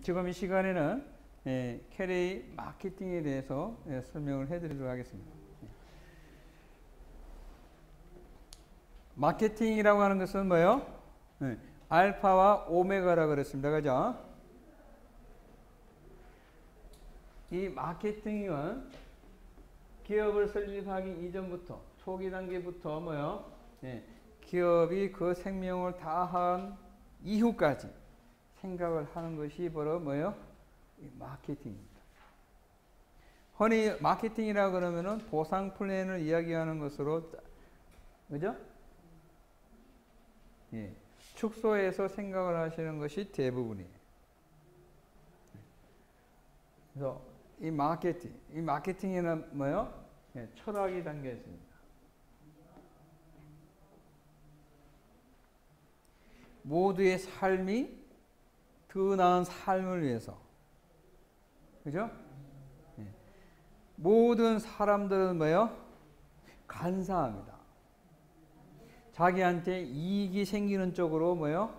지금 이 시간에는 캐리 마케팅에 대해서 설명을 해드리도록 하겠습니다. 마케팅이라고 하는 것은 뭐예요? 알파와 오메가라 그랬습니다. 그죠? 이 마케팅은 기업을 설립하기 이전부터 초기 단계부터 뭐예요? 기업이 그 생명을 다한 이후까지 생각을 하는 것이 바로 뭐예요? 마케팅입니다. 흔히 마케팅이라 그러면은 보상 플랜을 이야기하는 것으로, 그죠? 축소해서 생각을 하시는 것이 대부분이에요. 그래서 이 마케팅에는 뭐예요? 철학이 담겨 있습니다. 모두의 삶이 더 나은 삶을 위해서, 그죠? 모든 사람들은 뭐예요? 간사합니다. 자기한테 이익이 생기는 쪽으로 뭐예요?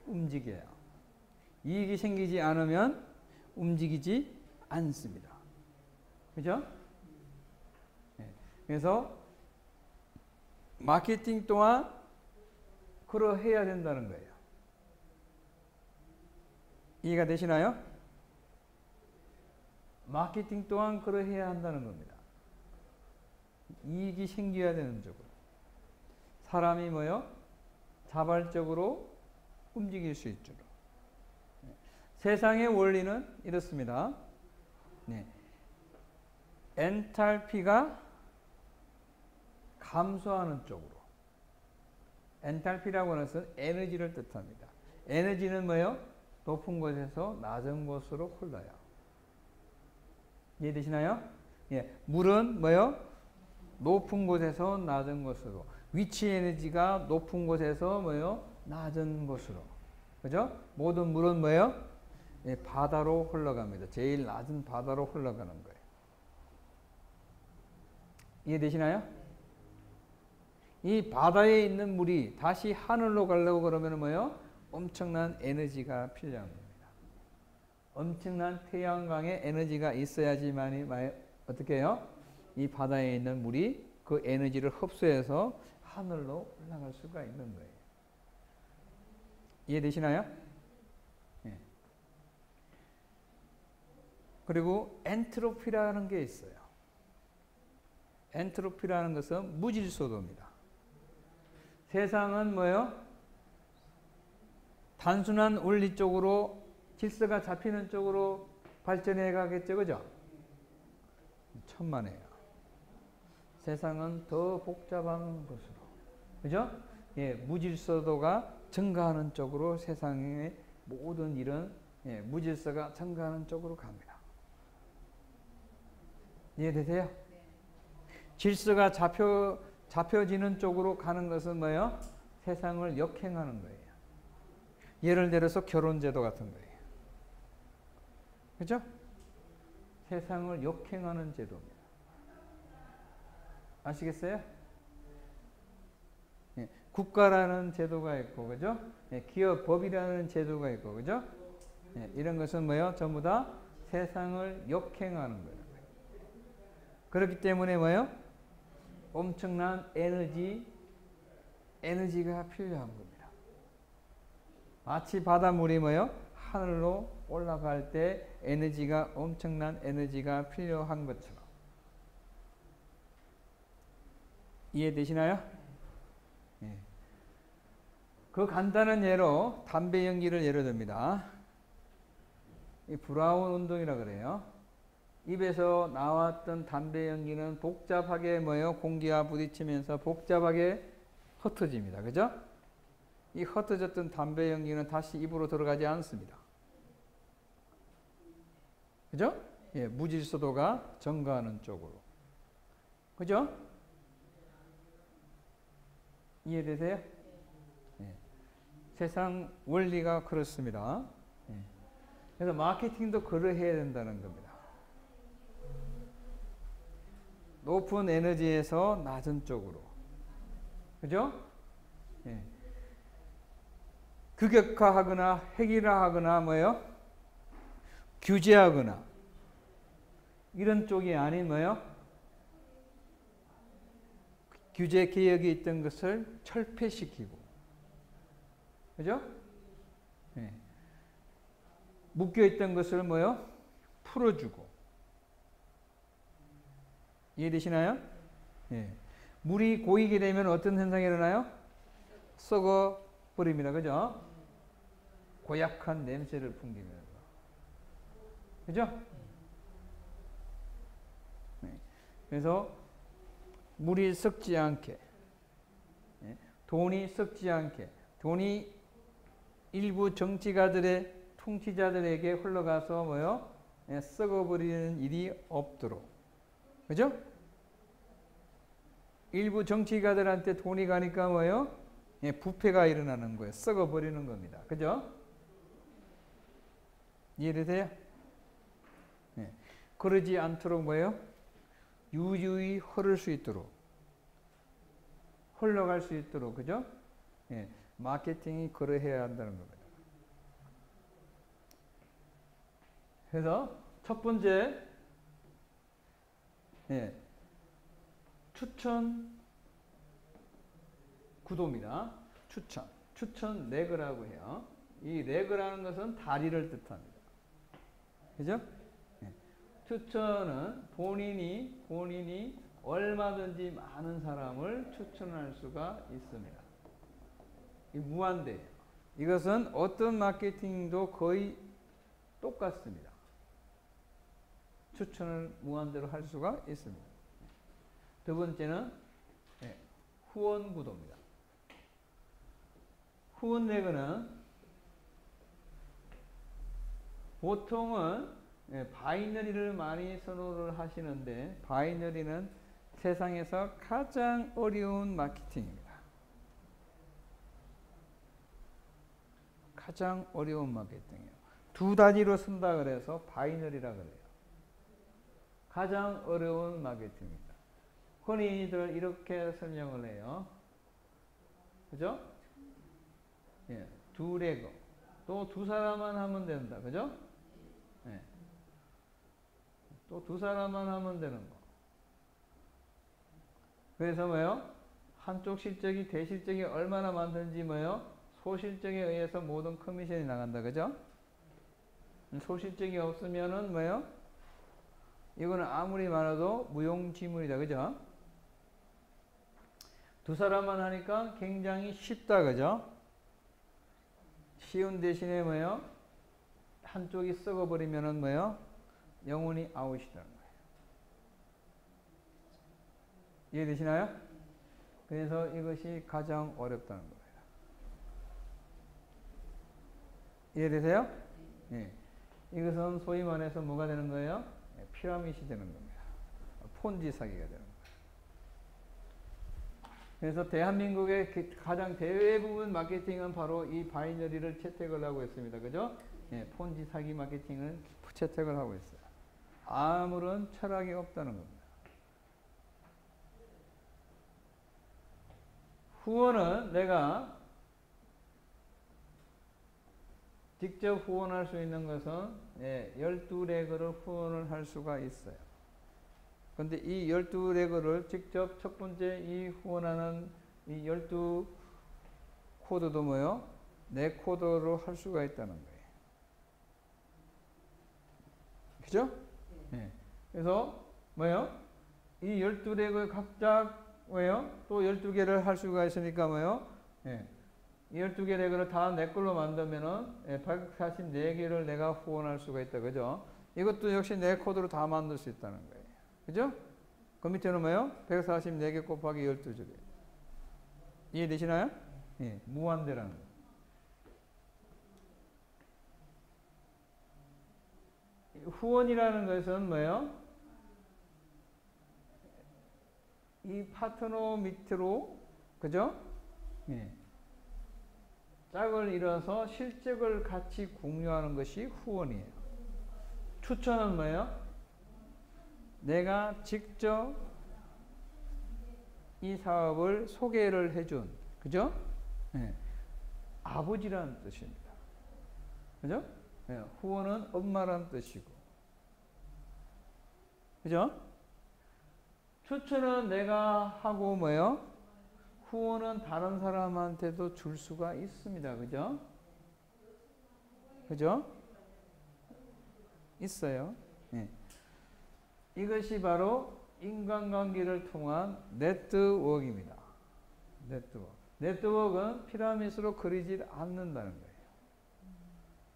움직여요. 이익이 생기지 않으면 움직이지 않습니다. 그죠? 그래서 마케팅 또한 그러해야 된다는 거예요. 이해가 되시나요? 마케팅 또한 그러해야 한다는 겁니다. 이익이 생겨야 되는 쪽으로. 사람이 뭐요? 자발적으로 움직일 수 있도록. 세상의 원리는 이렇습니다. 엔탈피가 감소하는 쪽으로. 엔탈피라고 하는 것은 에너지를 뜻합니다. 에너지는 뭐요? 높은 곳에서 낮은 곳으로 흘러요. 이해되시나요? 물은 뭐요? 높은 곳에서 낮은 곳으로. 위치 에너지가 높은 곳에서 뭐요? 낮은 곳으로. 그죠? 모든 물은 뭐요? 바다로 흘러갑니다. 제일 낮은 바다로 흘러가는 거예요. 이해되시나요? 이 바다에 있는 물이 다시 하늘로 가려고 그러면 뭐요? 엄청난 에너지가 필요한 겁니다. 엄청난 태양광의 에너지가 있어야지만이 어떻게 해요? 이 바다에 있는 물이 그 에너지를 흡수해서 하늘로 올라갈 수가 있는 거예요. 이해되시나요? 그리고 엔트로피라는 게 있어요. 엔트로피라는 것은 무질서도입니다. 세상은 뭐예요? 단순한 원리 쪽으로 질서가 잡히는 쪽으로 발전해 가겠죠. 그죠? 천만에요. 세상은 더 복잡한 것으로. 그죠? 무질서도가 증가하는 쪽으로 세상의 모든 일은 무질서가 증가하는 쪽으로 갑니다. 이해되세요? 질서가 잡혀지는 쪽으로 가는 것은 뭐예요? 세상을 역행하는 거예요. 예를 들어서 결혼제도 같은 거예요. 그죠? 세상을 역행하는 제도입니다. 아시겠어요? 국가라는 제도가 있고, 그죠? 기업법이라는 제도가 있고, 그죠? 이런 것은 뭐예요? 전부 다 세상을 역행하는 거예요. 그렇기 때문에 뭐예요? 엄청난 에너지가 필요한 겁니다. 마치 바닷물이 뭐예요? 하늘로 올라갈 때 엄청난 에너지가 필요한 것처럼. 이해되시나요? 그 간단한 예로 담배 연기를 예로 듭니다. 이 브라운 운동이라 그래요. 입에서 나왔던 담배 연기는 복잡하게 뭐예요? 공기와 부딪히면서 복잡하게 흩어집니다. 그죠? 이 흩어졌던 담배 연기는 다시 입으로 들어가지 않습니다. 그죠? 무질서도가 증가하는 쪽으로. 그죠? 이해되세요? 세상 원리가 그렇습니다. 그래서 마케팅도 그러해야 된다는 겁니다. 높은 에너지에서 낮은 쪽으로. 그죠? 극역화하거나 획일화하거나 뭐예요? 규제하거나 이런 쪽이 아닌 뭐요? 규제 개혁이 있던 것을 철폐시키고, 그죠? 네. 묶여 있던 것을 뭐요? 풀어주고. 이해되시나요? 네. 물이 고이게 되면 어떤 현상이 일어나요? 썩어 버립니다. 그죠? 고약한 냄새를 풍기면서. 그죠? 네. 그래서 물이 썩지 않게, 돈이 썩지 않게, 돈이 일부 정치가들의 통치자들에게 흘러가서 뭐요? 썩어버리는 일이 없도록. 그죠? 일부 정치가들한테 돈이 가니까 뭐요? 부패가 일어나는 거예요. 썩어버리는 겁니다. 그죠? 이해되세요? 네. 그러지 않도록 뭐예요? 유유히 흐를 수 있도록, 흘러갈 수 있도록, 그죠? 예, 마케팅이 그러해야 한다는 겁니다. 그래서 첫 번째, 추천 구도입니다. 추천 레그라고 해요. 이 레그라는 것은 다리를 뜻합니다. 그죠? 추천은 본인이 얼마든지 많은 사람을 추천할 수가 있습니다. 이 무한대예요. 이것은 어떤 마케팅도 거의 똑같습니다. 추천을 무한대로 할 수가 있습니다. 두 번째는 후원 구도입니다. 후원 레그는 보통은 바이너리를 많이 선호를 하시는데, 바이너리는 세상에서 가장 어려운 마케팅입니다. 가장 어려운 마케팅이에요. 두 단위로 쓴다 그래서 바이너리라 그래요. 가장 어려운 마케팅입니다. 흔히들 이렇게 설명을 해요. 그죠? 예, 두 레그. 또 두 사람만 하면 된다. 그죠? 예. 또 두 사람만 하면 되는 거. 그래서 뭐요? 한쪽 실적이 대실적이 얼마나 많든지 뭐요? 소실적에 의해서 모든 커미션이 나간다. 그죠? 소실적이 없으면은 뭐요? 이거는 아무리 많아도 무용지물이다. 그죠? 두 사람만 하니까 굉장히 쉽다. 그죠? 쉬운 대신에 뭐요? 한쪽이 썩어버리면은 뭐요? 영원히 아웃이라는 거예요. 이해되시나요? 그래서 이것이 가장 어렵다는 거예요. 이해되세요? 예. 이것은 소위 말해서 뭐가 되는 거예요? 피라미드이 되는 겁니다. 폰지 사기가 되는 거예요. 그래서 대한민국의 가장 대부분 마케팅은 바로 이 바이너리를 채택을 하고 있습니다. 그죠? 예, 폰지 사기 마케팅을 채택을 하고 있어요. 아무런 철학이 없다는 겁니다. 후원은 내가 직접 후원할 수 있는 것은 12레그를 후원을 할 수가 있어요. 그런데 이 12레그를 직접 첫 번째 이 후원하는 이 12코드도 뭐요? 내 코드로 할 수가 있다는 거예요. 그죠? 네. 그래서 뭐요? 이 12레그 각자 뭐요? 또 12개를 할 수가 있으니까 뭐요? 이 12개 레그를 다 내 걸로 만들면은 144개를 내가 후원할 수가 있다. 그죠? 이것도 역시 내 코드로 다 만들 수 있다는 거예요. 그죠? 그 밑에는 뭐예요? 144개 곱하기 12개. 이해되시나요? 예, 무한대라는 거. 후원이라는 것은 뭐예요? 이 파트너 밑으로, 그죠? 예. 짝을 이뤄서 실적을 같이 공유하는 것이 후원이에요. 추천은 뭐예요? 내가 직접 이 사업을 소개를 해준, 그죠? 네. 아버지라는 뜻입니다. 그죠? 예, 후원은 엄마란 뜻이고. 그죠? 추천은 내가 하고 뭐요? 후원은 다른 사람한테도 줄 수가 있습니다. 그죠? 그죠? 있어요. 예. 이것이 바로 인간관계를 통한 네트워크입니다. 네트워크. 네트워크는 피라미드로 그리질 않는다는 거예요.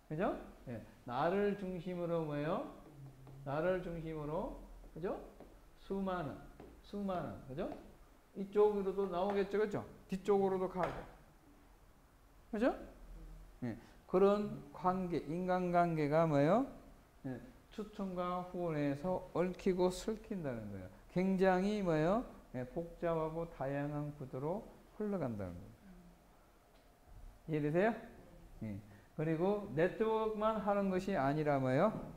그죠? 예. 나를 중심으로 뭐예요? 나를 중심으로, 그죠? 수많은, 그죠? 이쪽으로도 나오겠죠, 그죠? 뒤쪽으로도 가고, 그죠? 예. 그런 관계, 인간관계가 뭐예요? 예. 추천과 후원에서 얽히고 설킨다는 거예요. 굉장히 뭐예요? 예. 복잡하고 다양한 구도로 흘러간다는 거예요. 이해되세요? 예. 그리고 네트워크만 하는 것이 아니라 뭐예요?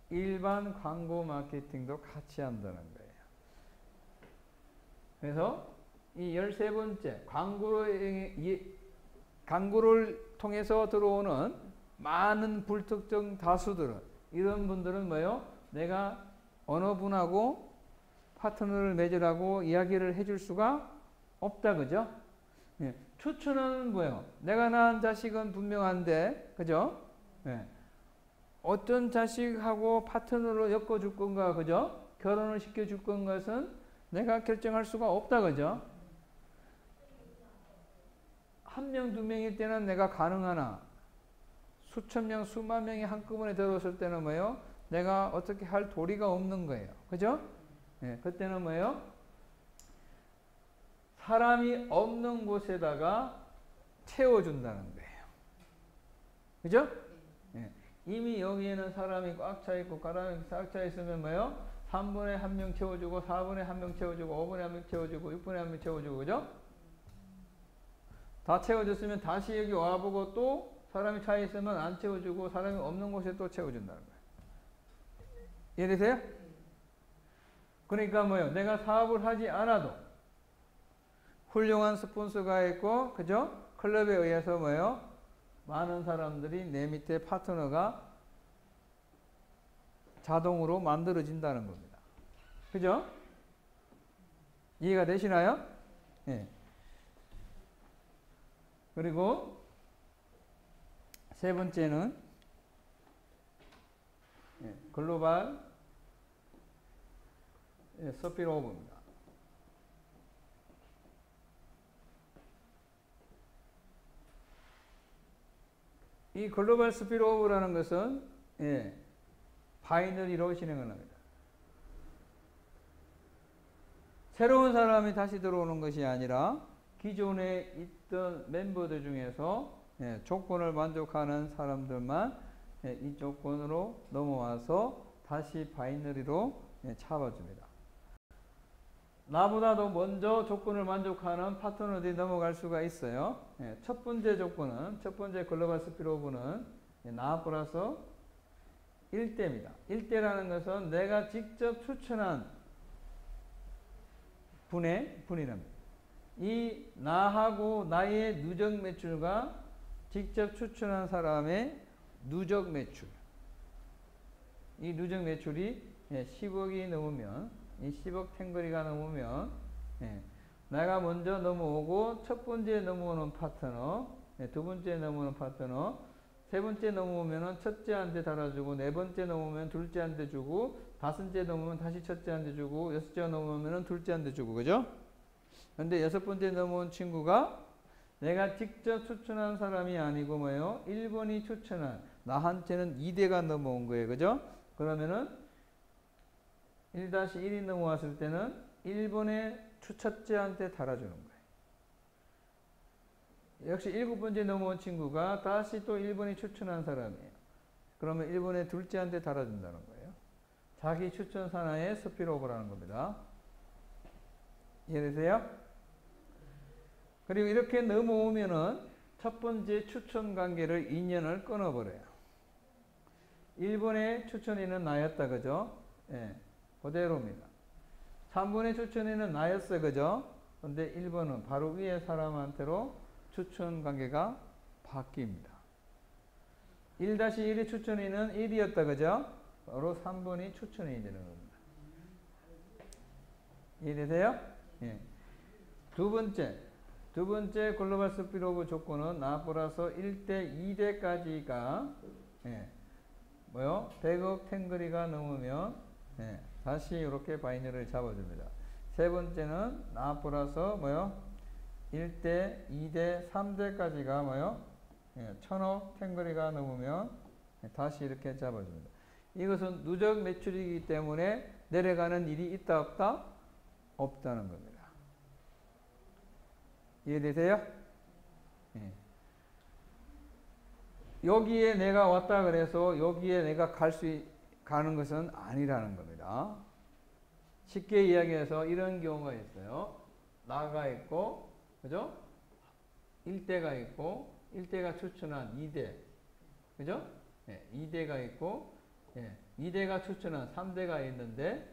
일반 광고 마케팅도 같이 한다는 거예요. 그래서 이 13번째 광고를 통해서 들어오는 많은 불특정 다수들은, 이런 분들은 뭐예요? 내가 어느 분하고 파트너를 맺으라고 이야기를 해줄 수가 없다. 그죠? 예. 추천은 뭐예요? 내가 낳은 자식은 분명한데, 그죠? 예. 어떤 자식하고 파트너로 엮어줄 건가, 그죠? 결혼을 시켜줄 건 것은 내가 결정할 수가 없다. 그죠? 한 명, 두 명일 때는 내가 가능하나, 수천 명, 수만 명이 한꺼번에 들어왔을 때는 뭐예요? 내가 어떻게 할 도리가 없는 거예요. 그죠? 예, 그때는 뭐예요? 사람이 없는 곳에다가 채워준다는 거예요. 그죠? 예. 이미 여기에는 사람이 꽉 차 있고 사람이 꽉 차 있으면 뭐예요? 3분의 1명 채워주고 4분의 1명 채워주고 5분의 1명 채워주고 6분의 1명 채워주고, 그죠? 다 채워줬으면 다시 여기 와보고 또 사람이 차 있으면 안 채워주고 사람이 없는 곳에 또 채워준다는 거예요. 이해되세요? 그러니까 뭐예요? 내가 사업을 하지 않아도 훌륭한 스폰서가 있고, 그죠? 클럽에 의해서 뭐예요? 많은 사람들이 내 밑에 파트너가 자동으로 만들어진다는 겁니다. 그죠? 이해가 되시나요? 예. 그리고 세 번째는 글로벌 스피드오버입니다. 이 글로벌 스피드오버라는 것은 바이너리로 진행을 합니다. 새로운 사람이 다시 들어오는 것이 아니라 기존에 있던 멤버들 중에서 조건을 만족하는 사람들만 이 조건으로 넘어와서 다시 바이너리로 잡아줍니다. 나보다도 먼저 조건을 만족하는 파트너들이 넘어갈 수가 있어요. 첫 번째 조건은, 첫 번째 글로벌 스피드오버는 나 플러스 1대입니다. 1대라는 것은 내가 직접 추천한 분이랍니다. 이 나하고 나의 누적 매출과 직접 추천한 사람의 누적 매출, 이 누적 매출이 10억이 넘으면, 이 10억 탱거리가 넘으면 내가 먼저 넘어오고 첫 번째 넘어오는 파트너, 두 번째 넘어오는 파트너, 세 번째 넘어오면 첫째한테 달아주고, 네 번째 넘어오면 둘째한테 주고, 다섯째 넘어오면 다시 첫째한테 주고, 여섯째 넘어오면 둘째한테 주고, 그죠? 근데 여섯 번째 넘어온 친구가 내가 직접 추천한 사람이 아니고 뭐예요? 1번이 추천한, 나한테는 2대가 넘어온 거예요. 그죠? 그러면은 1-1이 넘어왔을 때는 1번의 첫째한테 달아주는 거예요. 역시 7번째 넘어온 친구가 다시 또 1번이 추천한 사람이에요. 그러면 1번의 둘째한테 달아준다는 거예요. 자기 추천 산하의 스피드오버라는 겁니다. 이해되세요? 그리고 이렇게 넘어오면은 첫 번째 추천 관계를 인연을 끊어버려요. 1번의 추천인은 나였다. 그죠? 예, 그대로입니다. 3번의 추천인은 나였어. 그죠? 근데 1번은 바로 위에 사람한테로 추천 관계가 바뀝니다. 1-1의 추천인은 1이었다. 그죠? 바로 3번이 추천인이 되는 겁니다. 이해되세요? 예. 두 번째 글로벌 스피드 오브 조건은 나 플러스 1대 2대까지가 예. 뭐요? 100억 탱거리가 넘으면 예. 다시 이렇게 바이너를 잡아줍니다. 세 번째는 나 플러스 뭐요? 1대 2대 3대까지가 뭐요? 예. 1000억 탱거리가 넘으면 예. 다시 이렇게 잡아줍니다. 이것은 누적 매출이기 때문에 내려가는 일이 있다 없다? 없다는 겁니다. 이해되세요? 예. 여기에 내가 왔다 그래서 여기에 내가 가는 것은 아니라는 겁니다. 쉽게 이야기해서 이런 경우가 있어요. 나가 있고, 그죠? 1대가 있고, 1대가 추천한 2대, 그죠? 예, 2대가 있고, 예, 2대가 추천한 3대가 있는데,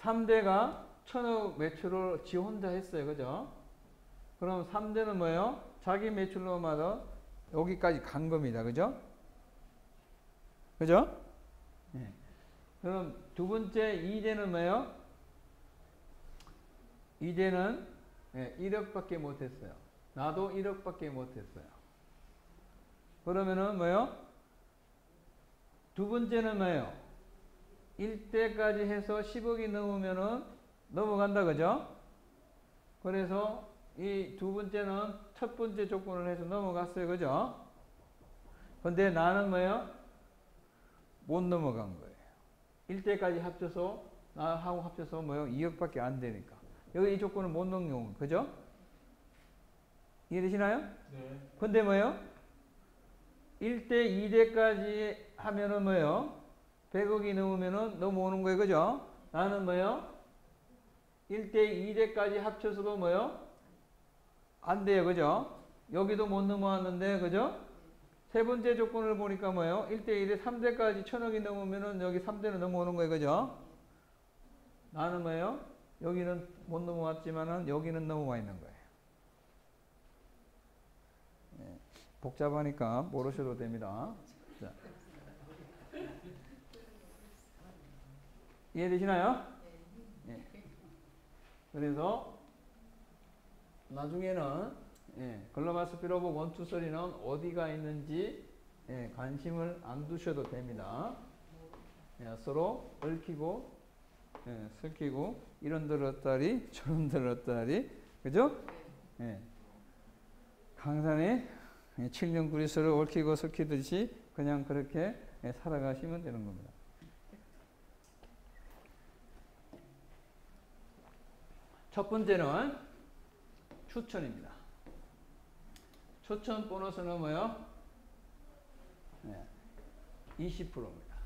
3대가 1000억 매출을 지 혼자 했어요. 그죠? 그럼 3대는 뭐예요? 자기 매출로마다 여기까지 간 겁니다. 그죠? 그죠? 네. 그럼 두 번째 2대는 뭐예요? 2대는 1억밖에 못했어요. 나도 1억밖에 못했어요. 그러면은 뭐예요? 두 번째는 뭐예요? 1대까지 해서 10억이 넘으면은 넘어간다. 그죠? 그래서 이 두 번째는 첫 번째 조건을 해서 넘어갔어요. 그죠? 근데 나는 뭐예요? 못 넘어간 거예요. 1대까지 합쳐서 나하고 합쳐서 뭐예요? 2억밖에 안 되니까. 여기 이 조건을 못 넘는 경우. 그죠? 이해되시나요? 네. 근데 뭐예요? 1대, 2대까지 하면은 뭐예요? 100억이 넘으면은 넘어오는 거예요. 그죠? 나는 뭐예요? 1대, 2대까지 합쳐서도 뭐예요? 안 돼요. 그죠? 여기도 못 넘어왔는데, 그죠? 세 번째 조건을 보니까 뭐예요? 1대, 1대, 3대까지 1000억이 넘으면은 여기 3대는 넘어오는 거예요. 그죠? 나는 뭐예요? 여기는 못 넘어왔지만은 여기는 넘어와 있는 거예요. 네. 복잡하니까 모르셔도 됩니다. 자. 이해되시나요? 네. 그래서 나중에는 글로벌 스피드 오브 1, 2, 3는 어디가 있는지 관심을 안 두셔도 됩니다. 서로 얽히고 설키고 이런 들었다리 저런 들었다리 그죠? 강산에 7년 구리스를 얽히고 설키듯이 그냥 그렇게 살아가시면 되는 겁니다. 첫 번째는 추천입니다. 추천 보너스는 뭐요? 20%입니다.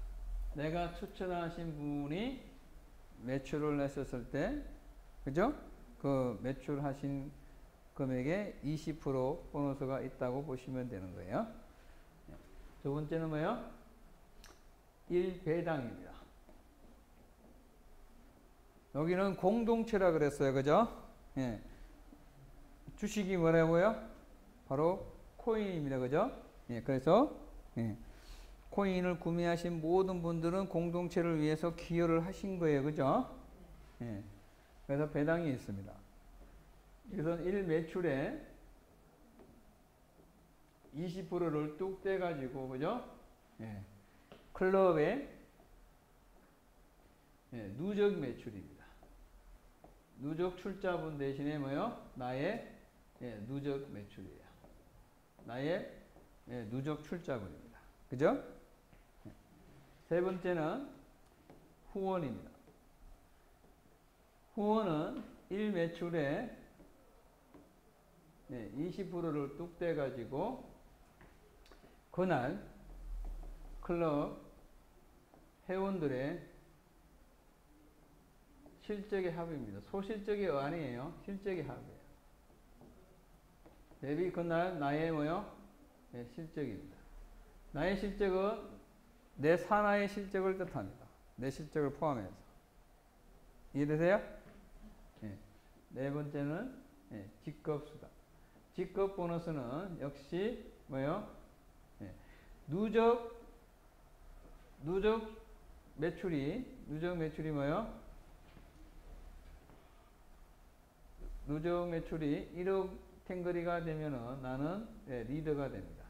내가 추천하신 분이 매출을 냈었을 때, 그죠? 그 매출하신 금액에 20% 보너스가 있다고 보시면 되는 거예요. 두 번째는 뭐요? 1배당입니다. 여기는 공동체라 그랬어요. 그죠? 예. 주식이 뭐라고요? 바로 코인입니다. 그죠? 예. 그래서 코인을 구매하신 모든 분들은 공동체를 위해서 기여를 하신 거예요. 그죠? 예. 그래서 배당이 있습니다. 이것은 1매출에 20%를 뚝 떼가지고, 그죠? 예. 클럽의 누적 매출입니다. 누적 출자분 대신에 뭐요? 나의 누적 매출이에요. 나의 누적 출자분입니다. 그죠? 세 번째는 후원입니다. 후원은 1매출에 20%를 뚝 떼가지고 그날 클럽 회원들의 실적의 합입니다. 소실적이 아니에요. 실적의 합이에요. 대비 그날 나의 뭐요? 실적입니다. 나의 실적은 내 산하의 실적을 뜻합니다. 내 실적을 포함해서. 이해되세요? 네 번째는 직급수당. 직급 보너스는 역시 뭐요? 누적 매출이 뭐요? 누적 매출이 1억 탱거리가 되면은 나는 리더가 됩니다.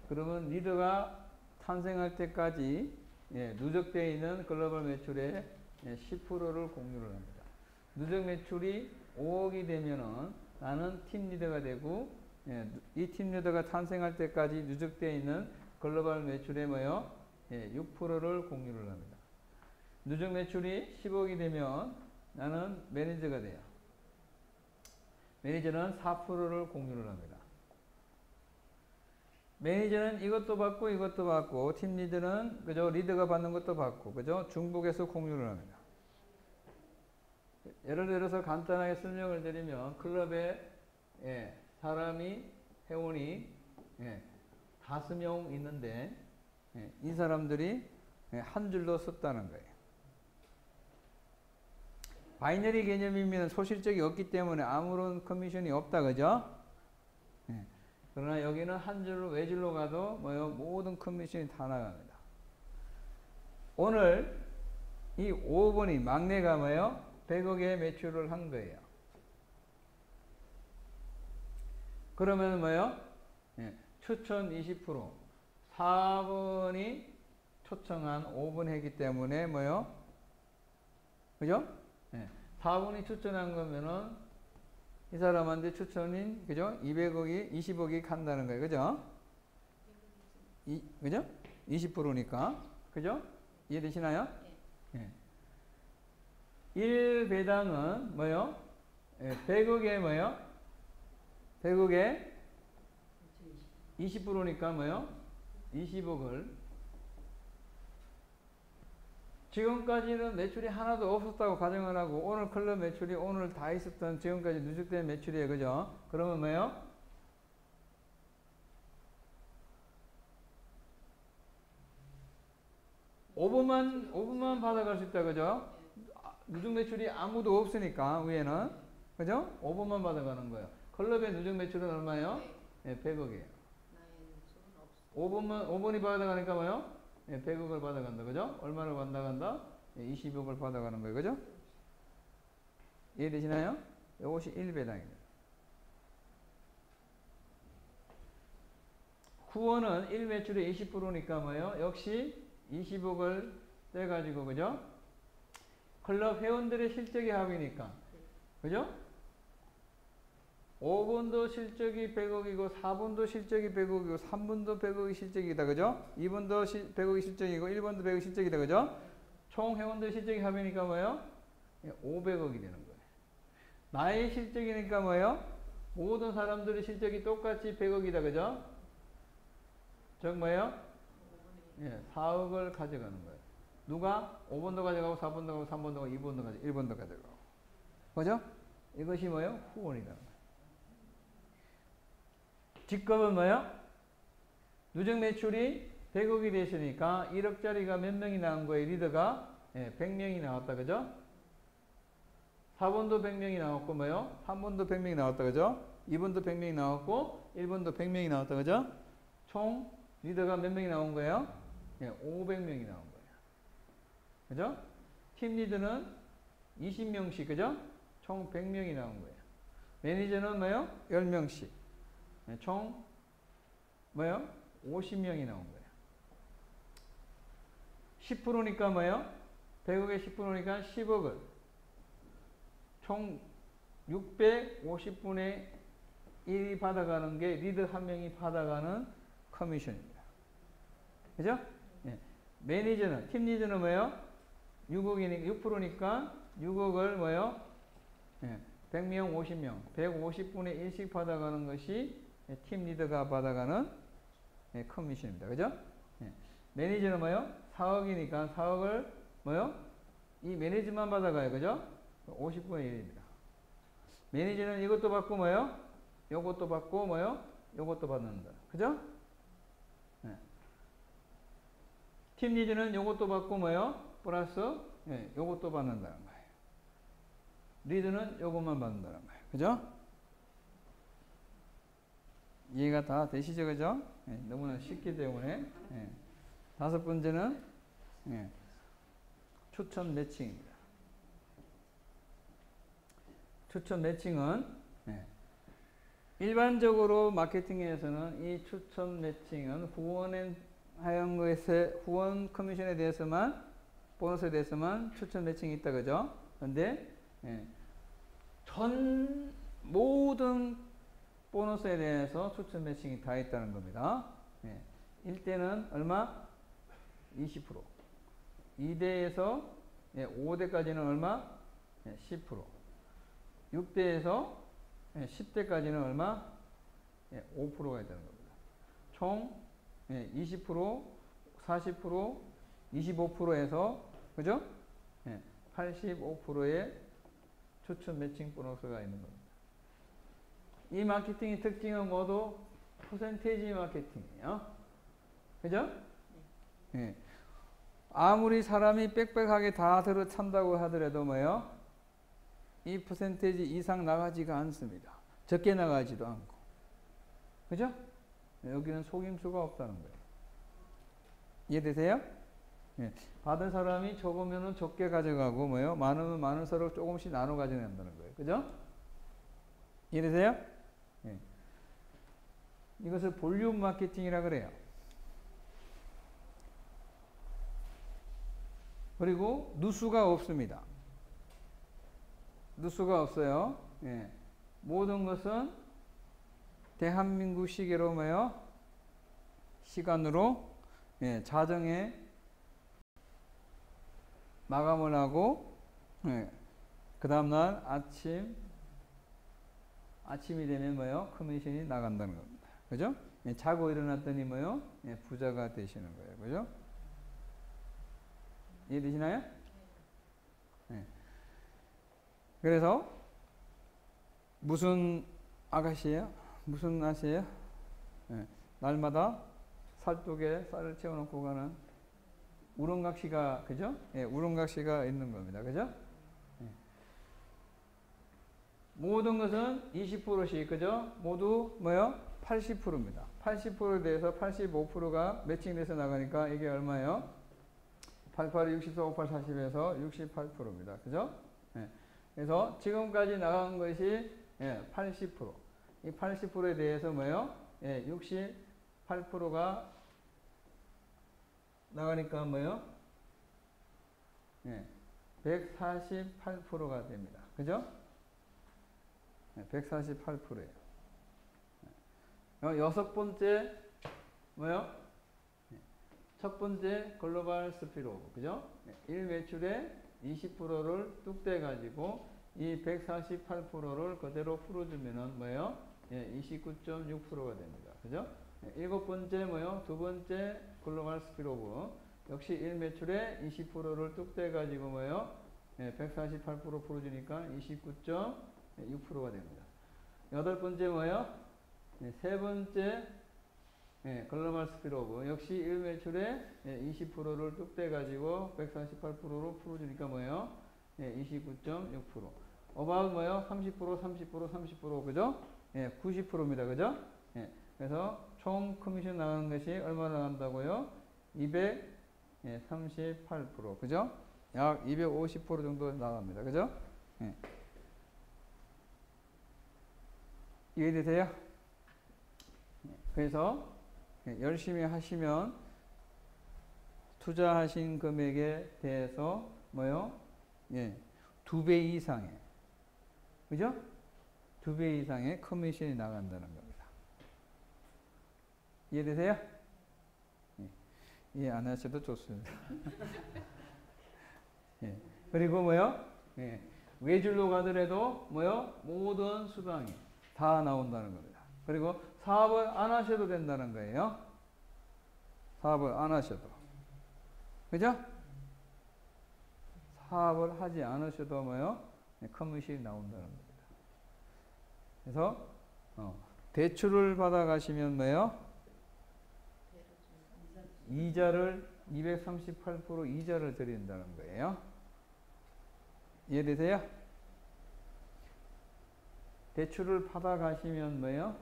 그러면 리더가 탄생할 때까지 누적되어 있는 글로벌 매출의 10%를 공유를 합니다. 누적 매출이 5억이 되면은 나는 팀 리더가 되고, 이 팀 리더가 탄생할 때까지 누적되어 있는 글로벌 매출의 6%를 공유를 합니다. 누적 매출이 10억이 되면 나는 매니저가 돼요. 매니저는 4%를 공유를 합니다. 매니저는 이것도 받고 팀 리더는 그죠? 리더가 받는 것도 받고 그죠? 중복해서 공유를 합니다. 예를 들어서 간단하게 설명을 드리면 클럽에 회원이 5명 있는데 이 사람들이 한 줄로 썼다는 거예요. 바이너리 개념이면 소실적이 없기 때문에 아무런 커미션이 없다 그죠? 그러나 여기는 한 줄로 외줄로 가도 모든 커미션이 다 나갑니다. 오늘 이 5번이 막내가 100억의 매출을 한 거예요. 그러면 추천 20%, 4번이 초청한 5번 했기 때문에 그죠? 4번이 추천한 거면은 이 사람한테 추천인 그죠? 20억이 간다는 거예요. 그죠? 그죠? 20%니까. 그죠? 이해되시나요? 네. 1배당은 100억에 100억에 20%니까 20억을 지금까지는 매출이 하나도 없었다고 가정을 하고 오늘 클럽 매출이 오늘 다 있었던 지금까지 누적된 매출이에요. 그죠? 그러면 5분만 받아갈 수 있다. 그죠? 누적 매출이 아무도 없으니까 위에는 그죠? 5분만 받아가는 거예요. 클럽의 누적 매출은 얼마예요? 100억이에요. 5분이 받아가니까 100억을 받아간다. 그죠? 얼마를 받아간다? 20억을 받아가는 거예요. 그죠? 이해되시나요? 이것이 1배당입니다. 후원은 1매출의 20%니까 역시 20억을 떼가지고, 그죠? 클럽 회원들의 실적이 합이니까. 그죠? 5번도 실적이 100억이고 4번도 실적이 100억이고 3번도 100억이 실적이다. 그죠? 2번도 100억이 실적이고 1번도 100억이 실적이다. 그죠? 총 회원들 실적이 합이니까 500억이 되는 거예요. 나의 실적이니까 모든 사람들의 실적이 똑같이 100억이다. 그죠? 즉 4억을 가져가는 거예요. 누가? 5번도 가져가고 4번도 가고 3번도 가고 2번도 가져가고 1번도 가져가고. 그죠? 이것이 후원이다. 직급은 누적 매출이 100억이 됐으니까 1억짜리가 몇 명이 나온 거예요? 리더가 100명이 나왔다. 그죠? 4번도 100명이 나왔고 3번도 100명이 나왔다. 그죠? 2번도 100명이 나왔고 1번도 100명이 나왔다. 그죠? 총 리더가 몇 명이 나온 거예요? 500명이 나온 거예요. 그죠? 팀 리더는 20명씩. 그죠? 총 100명이 나온 거예요. 매니저는 10명씩. 총 50명이 나온 거예요. 10%니까 100억에 10%니까 10억을 총 650분의 1이 받아가는 게 리더 한 명이 받아가는 커미션입니다. 그죠? 매니저는, 팀 리더는 6억이니까 6%니까 6억을 100명, 50명, 150분의 1씩 받아가는 것이 팀 리더가 받아가는 커미션입니다. 그죠? 매니저는 4억이니까 4억을 이 매니저만 받아가요. 그죠? 50분의 1입니다. 매니저는 이것도 받고 요것도 받고 요것도 받는다. 그죠? 팀 리더는 요것도 받고 플러스 요것도 받는다는 거예요. 리더는 요것만 받는다는 거예요. 그죠? 이해가 다 되시죠, 그죠? 예, 너무나 쉽기 때문에. 예. 다섯 번째는 예, 추천 매칭입니다. 추천 매칭은 예, 일반적으로 마케팅에서는 이 추천 매칭은 후원한 것에 후원 커미션에 대해서만 보너스에 대해서만 추천 매칭이 있다, 그죠? 근데 예, 전 모든 보너스에 대해서 추천 매칭이 다 있다는 겁니다. 예, 1대는 얼마? 20%. 2대에서 5대까지는 얼마? 10%. 6대에서 10대까지는 얼마? 5%가 있다는 겁니다. 총 20%, 40%, 25%에서 그죠? 85%의 추천 매칭 보너스가 있는 겁니다. 이 마케팅의 특징은 모두 퍼센테이지 마케팅이에요. 그죠? 네. 아무리 사람이 빽빽하게 다 들어찬다고 하더라도 뭐요? 이 퍼센테이지 이상 나가지가 않습니다. 적게 나가지도 않고. 그죠? 여기는 속임수가 없다는 거예요. 이해되세요? 네. 받은 사람이 적으면 적게 가져가고 뭐요? 많으면 많을수록 조금씩 나눠 가져간다는 거예요. 그죠? 이해되세요? 네. 이것을 볼륨 마케팅이라 그래요. 그리고 누수가 없습니다. 누수가 없어요. 예. 모든 것은 대한민국 시계로 뭐요? 시간으로 자정에 마감을 하고 그 다음날 아침이 되면 뭐요? 커미션이 나간다는 겁니다. 그죠? 자고 일어났더니 뭐요? 부자가 되시는 거예요. 그죠? 이해되시나요? 네. 그래서 무슨 아가씨예요? 무슨 아씨예요? 네. 날마다 살독에 쌀을 채워놓고 가는 우렁각시가 그죠? 예, 우렁각시가 있는 겁니다. 그죠? 예. 모든 것은 20%씩 그죠? 모두 뭐요? 80%입니다. 80%에 대해서 85%가 매칭돼서 나가니까 이게 얼마예요? 88, 64, 58, 40에서 68%입니다. 그죠? 예. 그래서 지금까지 나간 것이 80%. 이 80%에 대해서 뭐예요? 68%가 나가니까 뭐예요? 148%가 됩니다. 그죠? 148%예요. 여섯 번째 뭐예요? 첫 번째 글로벌 스피드오버. 그죠? 1매출의 20%를 뚝 떼가지고 이 148%를 그대로 풀어주면은 뭐예요? 29.6%가 됩니다. 그죠? 일곱 번째 뭐요? 두 번째 글로벌 스피드오버. 역시 1매출의 20%를 뚝 떼가지고 뭐요? 148% 풀어주니까 29.6%가 됩니다. 여덟 번째 뭐요? 세 번째 글로벌 스피드오버. 역시 1매출의 20%를 뚝 떼가지고 148%로 풀어주니까 뭐예요? 29.6%. 어바웃 뭐예요? 30%, 30%, 30%. 그죠? 90%입니다. 그죠? 그래서 총 커미션 나가는 것이 얼마 나간다고요? 238%. 그죠? 약 250% 정도 나갑니다. 그죠? 이해되세요? 그래서 열심히 하시면 투자하신 금액에 대해서 뭐요? 2배 이상의 그죠? 2배 이상의 커미션이 나간다는 겁니다. 이해되세요? 이해 안 하셔도 좋습니다. 그리고 뭐요? 외줄로 가더라도 뭐요? 모든 수당이 다 나온다는 겁니다. 그리고 사업을 안 하셔도 된다는 거예요. 사업을 안 하셔도. 그죠? 사업을 하지 않으셔도 뭐요? 커미션이 나온다는 겁니다. 그래서 대출을 받아 가시면 뭐요? 이자를 238% 이자를 드린다는 거예요. 이해되세요? 대출을 받아 가시면 뭐요?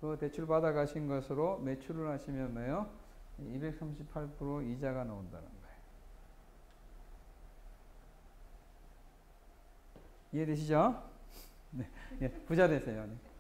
그 대출 받아 가신 것으로 매출을 하시면 뭐예요? 238% 이자가 나온다는 거예요. 이해되시죠? 네. 예, 부자 되세요. 네.